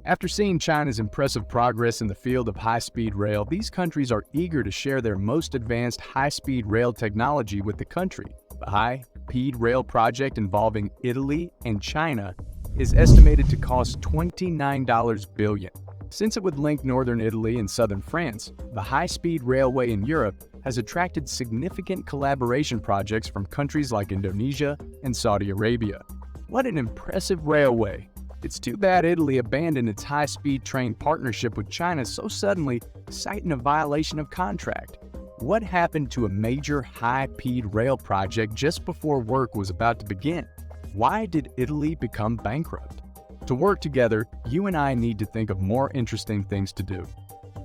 After seeing China's impressive progress in the field of high-speed rail, these countries are eager to share their most advanced high-speed rail technology with the country. The high-speed rail project involving Italy and China is estimated to cost $29 billion. Since it would link northern Italy and southern France, the high-speed railway in Europe has attracted significant collaboration projects from countries like Indonesia and Saudi Arabia. What an impressive railway! It's too bad Italy abandoned its high-speed train partnership with China so suddenly, citing a violation of contract. What happened to a major high-speed rail project just before work was about to begin? Why did Italy become bankrupt? To work together, you and I need to think of more interesting things to do.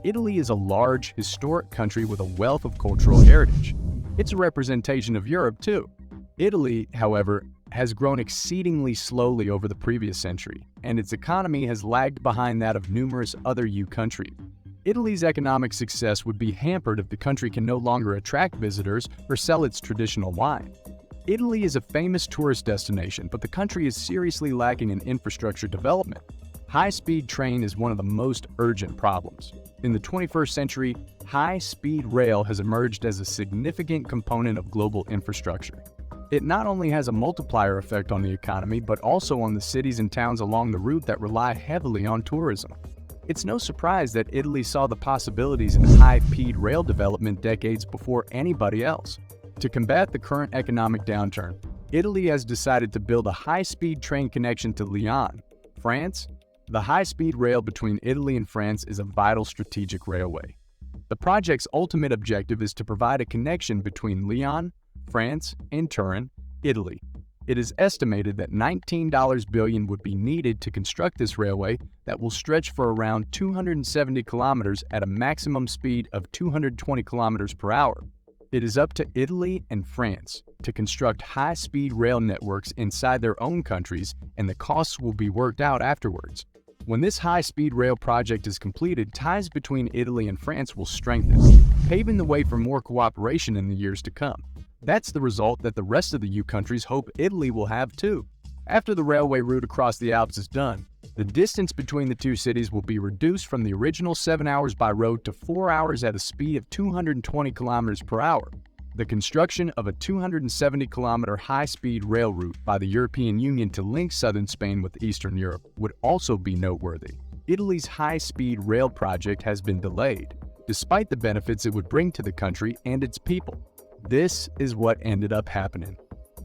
Italy is a large, historic country with a wealth of cultural heritage. It's a representation of Europe, too. Italy, however, has grown exceedingly slowly over the previous century, and its economy has lagged behind that of numerous other EU countries. Italy's economic success would be hampered if the country can no longer attract visitors or sell its traditional wine. Italy is a famous tourist destination, but the country is seriously lacking in infrastructure development. High-speed train is one of the most urgent problems. In the 21st century, high-speed rail has emerged as a significant component of global infrastructure. It not only has a multiplier effect on the economy, but also on the cities and towns along the route that rely heavily on tourism. It's no surprise that Italy saw the possibilities in high-speed rail development decades before anybody else. To combat the current economic downturn, Italy has decided to build a high-speed train connection to Lyon, France. The high-speed rail between Italy and France is a vital strategic railway. The project's ultimate objective is to provide a connection between Lyon, France, and Turin, Italy. It is estimated that $19 billion would be needed to construct this railway that will stretch for around 270 kilometers at a maximum speed of 220 kilometers per hour. It is up to Italy and France to construct high-speed rail networks inside their own countries, and the costs will be worked out afterwards. When this high-speed rail project is completed, ties between Italy and France will strengthen, paving the way for more cooperation in the years to come. That's the result that the rest of the EU countries hope Italy will have too. After the railway route across the Alps is done, the distance between the two cities will be reduced from the original 7 hours by road to 4 hours at a speed of 220 kilometers per hour. The construction of a 270-kilometer high-speed rail route by the European Union to link southern Spain with Eastern Europe would also be noteworthy. Italy's high-speed rail project has been delayed, despite the benefits it would bring to the country and its people. This is what ended up happening.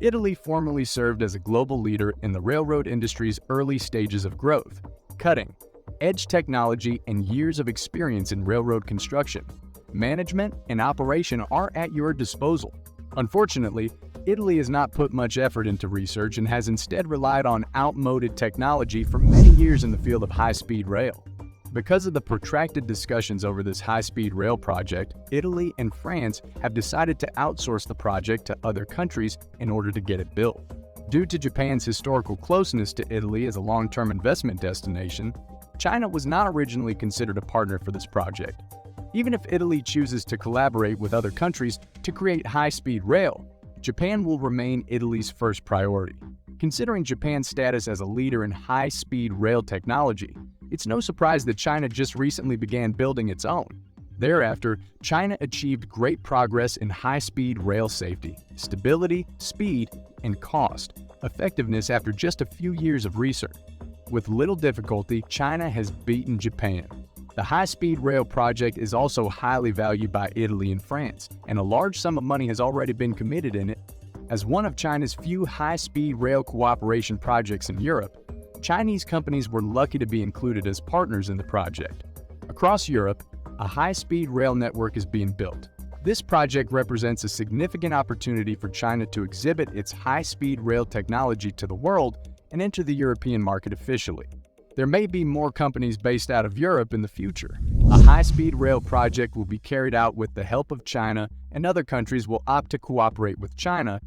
Italy formerly served as a global leader in the railroad industry's early stages of growth, cutting edge technology and years of experience in railroad construction. Management and operation are at your disposal. Unfortunately, Italy has not put much effort into research and has instead relied on outmoded technology for many years in the field of high-speed rail. Because of the protracted discussions over this high-speed rail project, Italy and France have decided to outsource the project to other countries in order to get it built. Due to Japan's historical closeness to Italy as a long-term investment destination, China was not originally considered a partner for this project. Even if Italy chooses to collaborate with other countries to create high-speed rail, Japan will remain Italy's first priority. Considering Japan's status as a leader in high-speed rail technology, it's no surprise that China just recently began building its own. Thereafter, China achieved great progress in high-speed rail safety, stability, speed, and cost effectiveness after just a few years of research. With little difficulty, China has beaten Japan. The high-speed rail project is also highly valued by Italy and France, and a large sum of money has already been committed in it. As one of China's few high-speed rail cooperation projects in Europe, Chinese companies were lucky to be included as partners in the project. Across Europe, a high-speed rail network is being built. This project represents a significant opportunity for China to exhibit its high-speed rail technology to the world and enter the European market officially. There may be more companies based out of Europe in the future. A high-speed rail project will be carried out with the help of China, and other countries will opt to cooperate with China.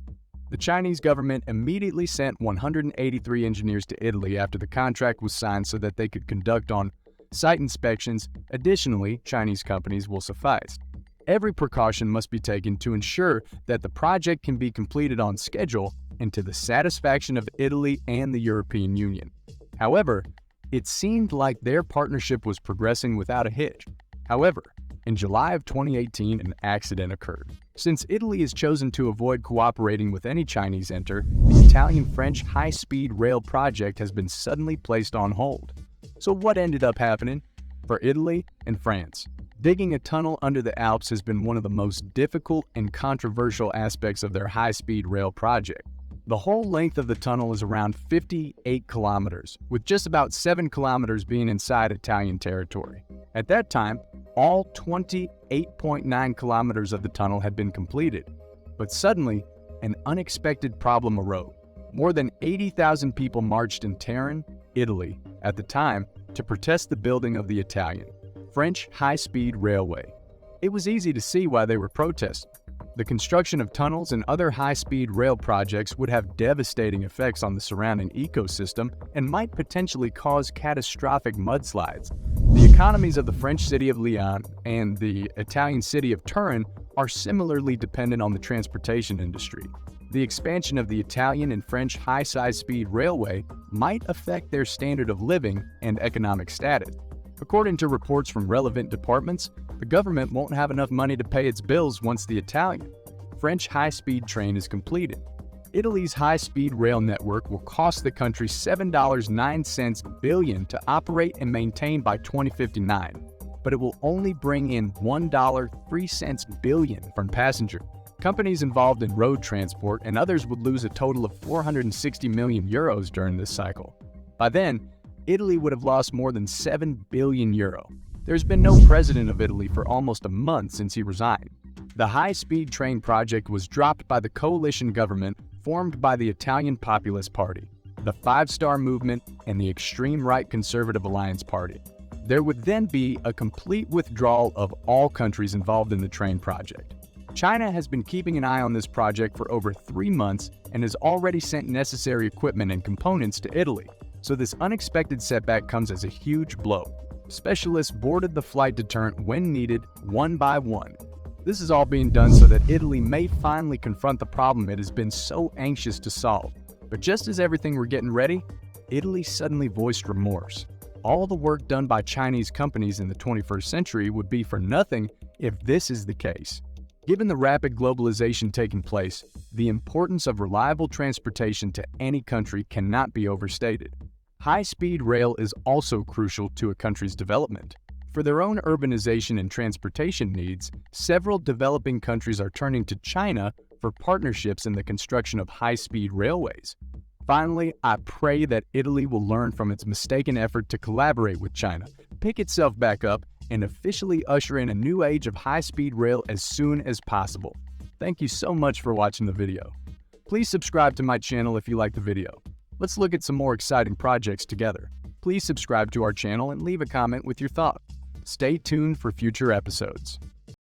The Chinese government immediately sent 183 engineers to Italy after the contract was signed so that they could conduct on-site inspections. Additionally, Chinese companies will suffice. Every precaution must be taken to ensure that the project can be completed on schedule and to the satisfaction of Italy and the European Union. However, It seemed like their partnership was progressing without a hitch. However, in July of 2018, an accident occurred. Since Italy has chosen to avoid cooperating with any Chinese enter, the Italian-French high-speed rail project has been suddenly placed on hold. So what ended up happening? For Italy and France, digging a tunnel under the Alps has been one of the most difficult and controversial aspects of their high-speed rail project. The whole length of the tunnel is around 58 kilometers, with just about 7 kilometers being inside Italian territory. At that time, all 28.9 kilometers of the tunnel had been completed. But suddenly, an unexpected problem arose. More than 80,000 people marched in Turin, Italy, at the time, to protest the building of the Italian-French high-speed railway. It was easy to see why they were protesting. The construction of tunnels and other high-speed rail projects would have devastating effects on the surrounding ecosystem and might potentially cause catastrophic mudslides. The economies of the French city of Lyon and the Italian city of Turin are similarly dependent on the transportation industry. The expansion of the Italian and French high-speed railway might affect their standard of living and economic status. According to reports from relevant departments, the government won't have enough money to pay its bills once the Italian-French high-speed train is completed. Italy's high-speed rail network will cost the country $7.09 billion to operate and maintain by 2059, but it will only bring in $1.03 billion from passengers. Companies involved in road transport and others would lose a total of 460 million euros during this cycle. By then, Italy would have lost more than 7 billion euro. There's been no president of Italy for almost a month since he resigned. The high-speed train project was dropped by the coalition government formed by the Italian Populist Party, the Five Star Movement, and the extreme right Conservative Alliance Party. There would then be a complete withdrawal of all countries involved in the train project. China has been keeping an eye on this project for over 3 months and has already sent necessary equipment and components to Italy, so this unexpected setback comes as a huge blow. Specialists boarded the flight deterrent when needed, one by one. This is all being done so that Italy may finally confront the problem it has been so anxious to solve. But just as everything were getting ready, Italy suddenly voiced remorse. All the work done by Chinese companies in the 21st century would be for nothing if this is the case. Given the rapid globalization taking place, the importance of reliable transportation to any country cannot be overstated. High-speed rail is also crucial to a country's development. For their own urbanization and transportation needs, several developing countries are turning to China for partnerships in the construction of high-speed railways. Finally, I pray that Italy will learn from its mistaken effort to collaborate with China, pick itself back up, and officially usher in a new age of high-speed rail as soon as possible. Thank you so much for watching the video. Please subscribe to my channel if you like the video. Let's look at some more exciting projects together. Please subscribe to our channel and leave a comment with your thoughts. Stay tuned for future episodes.